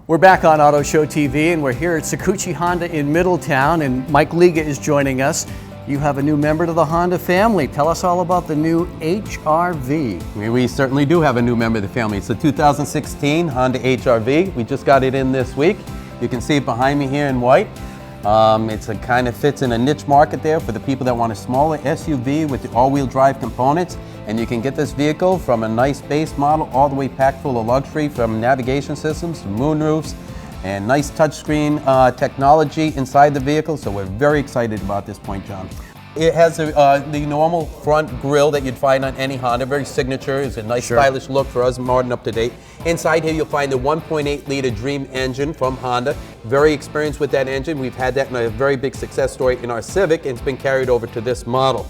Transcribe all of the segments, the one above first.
We're back on Auto Show TV, and we're here at Saccucci Honda in Middletown, and Mike Liga is joining us. You have a new member to the Honda family. Tell us all about the new HR-V. We certainly do have a new member of the family. It's the 2016 Honda HR-V. We just got it in this week. You can see it behind me here in white. It kind of fits in a niche market there for the people that want a smaller SUV with the all-wheel drive components. And you can get this vehicle from a nice base model all the way packed full of luxury, from navigation systems to moonroofs and nice touchscreen technology inside the vehicle. So we're very excited about this point, John. It has the normal front grille that you'd find on any Honda, very signature. It's a nice stylish look for us, modern, up to date. Inside here you'll find the 1.8 liter Dream engine from Honda. Very experienced with that engine. We've had that in a very big success story in our Civic, and it's been carried over to this model.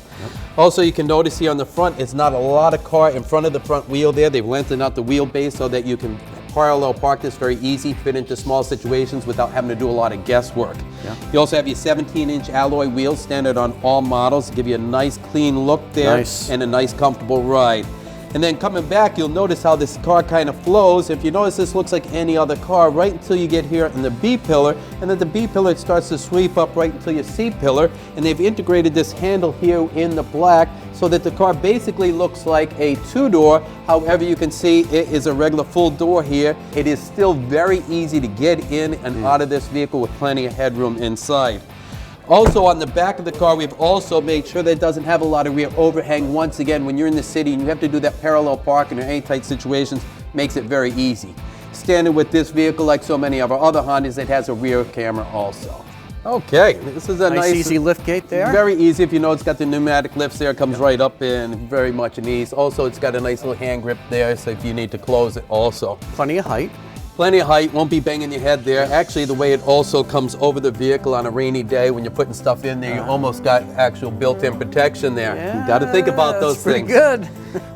Also, you can notice here on the front, it's not a lot of car in front of the front wheel there. They've lengthened out the wheelbase so that you can parallel park this very easy, fit into small situations without having to do a lot of guesswork. You also have your 17-inch alloy wheels, standard on all models, give you a nice clean look there and a nice comfortable ride. And then coming back, you'll notice how this car kind of flows. If you notice, this looks like any other car right until you get here in the B pillar, and then the B pillar starts to sweep up right until your C pillar, and they've integrated this handle here in the black so that the car basically looks like a two-door. However, you can see it is a regular full door here. It is still very easy to get in and out of this vehicle with plenty of headroom inside. Also, on the back of the car, we've also made sure that it doesn't have a lot of rear overhang. Once again, when you're in the city and you have to do that parallel parking or any tight situations, makes it very easy. Standard with this vehicle, like so many of our other Hondas, it has a rear camera also. Okay, this is a nice easy lift gate there. Very easy. If you know, it's got the pneumatic lifts there, it comes right up in, very much an ease. Also, it's got a nice little hand grip there, so if you need to close it also. Plenty of height. Plenty of height, won't be banging your head there. Actually, the way it also comes over the vehicle on a rainy day when you're putting stuff in there, you almost got actual built-in protection there. You got to think about those things. Pretty good.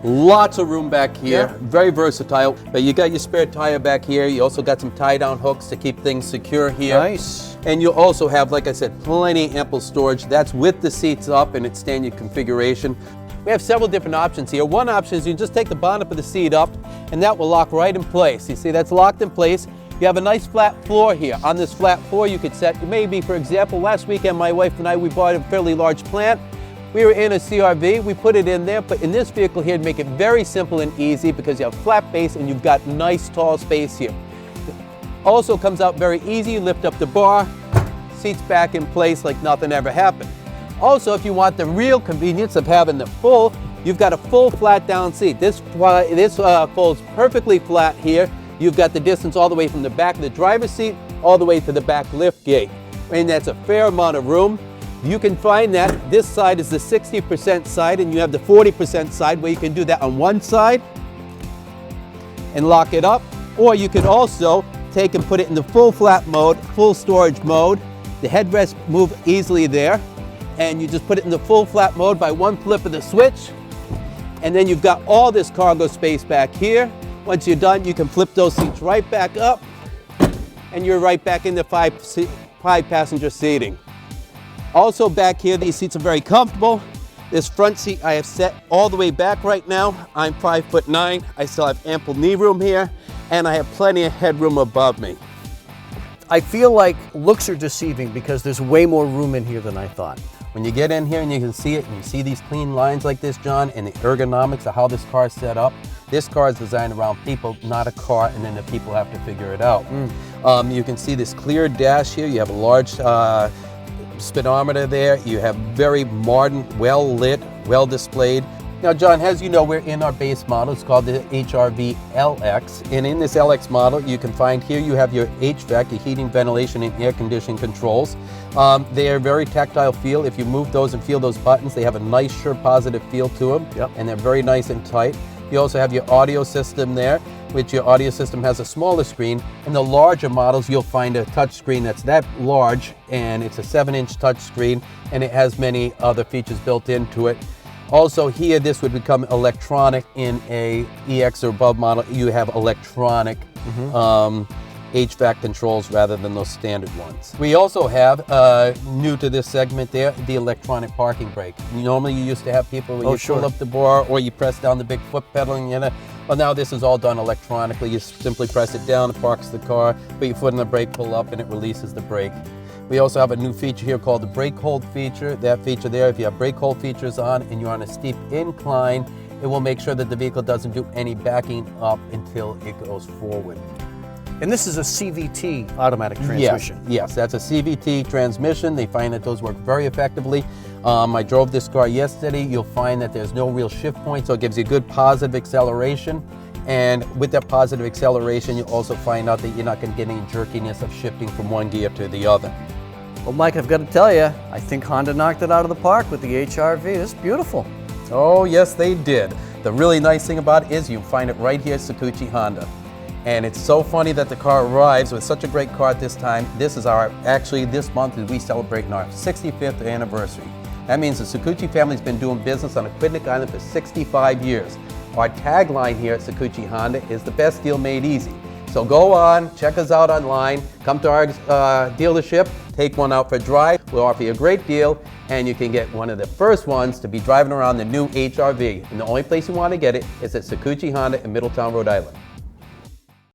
Lots of room back here, very versatile. But you got your spare tire back here. You also got some tie-down hooks to keep things secure here. Nice. And you also have, like I said, plenty ample storage. That's with the seats up and its standard configuration. We have several different options here. One option is you just take the bonnet of the seat up, and that will lock right in place. You see, that's locked in place. You have a nice flat floor here. On this flat floor, you could set, maybe, for example, last weekend, my wife and I, we bought a fairly large plant. We were in a CR-V, we put it in there, but in this vehicle here, to make it very simple and easy, because you have flat base and you've got nice tall space here. Also comes out very easy. You lift up the bar, seats back in place like nothing ever happened. Also, if you want the real convenience of having the full, you've got a full flat down seat. This folds perfectly flat here. You've got the distance all the way from the back of the driver's seat all the way to the back lift gate. And that's a fair amount of room. You can find that this side is the 60% side, and you have the 40% side where you can do that on one side and lock it up. Or you can also take and put it in the full flat mode, full storage mode. The headrests move easily there. And you just put it in the full flat mode by one flip of the switch. And then you've got all this cargo space back here. Once you're done, you can flip those seats right back up, and you're right back in the five passenger seating. Also back here, these seats are very comfortable. This front seat I have set all the way back right now. I'm 5'9". I still have ample knee room here, and I have plenty of headroom above me. I feel like looks are deceiving because there's way more room in here than I thought. When you get in here and you can see it, and you see these clean lines like this, John, and the ergonomics of how this car is set up, this car is designed around people, not a car, and then the people have to figure it out. You can see this clear dash here. You have a large speedometer there. You have very modern, well-lit, well-displayed. Now, John, as you know, we're in our base model. It's called the HR-V LX. And in this LX model, you can find here you have your HVAC, your heating, ventilation, and air conditioning controls. They are very tactile feel. If you move those and feel those buttons, they have a nice, sure, positive feel to them. And they're very nice and tight. You also have your audio system there, which your audio system has a smaller screen. In the larger models, you'll find a touch screen that's that large, and it's a 7-inch touch screen, and it has many other features built into it. Also here, this would become electronic. In a EX or above model, you have electronic HVAC controls rather than those standard ones. We also have, new to this segment there, the electronic parking brake. Normally you used to have people when you pull up the bar or you press down the big foot pedal and you Well, now this is all done electronically. You simply press it down, it parks the car, put your foot in the brake, pull up, and it releases the brake. We also have a new feature here called the brake hold feature. That feature there, if you have brake hold features on and you're on a steep incline, it will make sure that the vehicle doesn't do any backing up until it goes forward. And this is a CVT automatic transmission. Yes, that's a CVT transmission. They find that those work very effectively. I drove this car yesterday. You'll find that there's no real shift point, so it gives you good positive acceleration. And with that positive acceleration, you'll also find out that you're not going to get any jerkiness of shifting from one gear to the other. Well, Mike, I've got to tell you, I think Honda knocked it out of the park with the HR-V. It's beautiful. Oh, yes, they did. The really nice thing about it is you find it right here at Saccucci Honda. And it's so funny that the car arrives with such a great car at this time. This is actually this month we celebrate our 65th anniversary. That means the Saccucci family's been doing business on Aquidneck Island for 65 years. Our tagline here at Saccucci Honda is the best deal made easy. So go on, check us out online, come to our dealership, take one out for a drive. We'll offer you a great deal, and you can get one of the first ones to be driving around the new HR-V. And the only place you want to get it is at Saccucci Honda in Middletown, Rhode Island.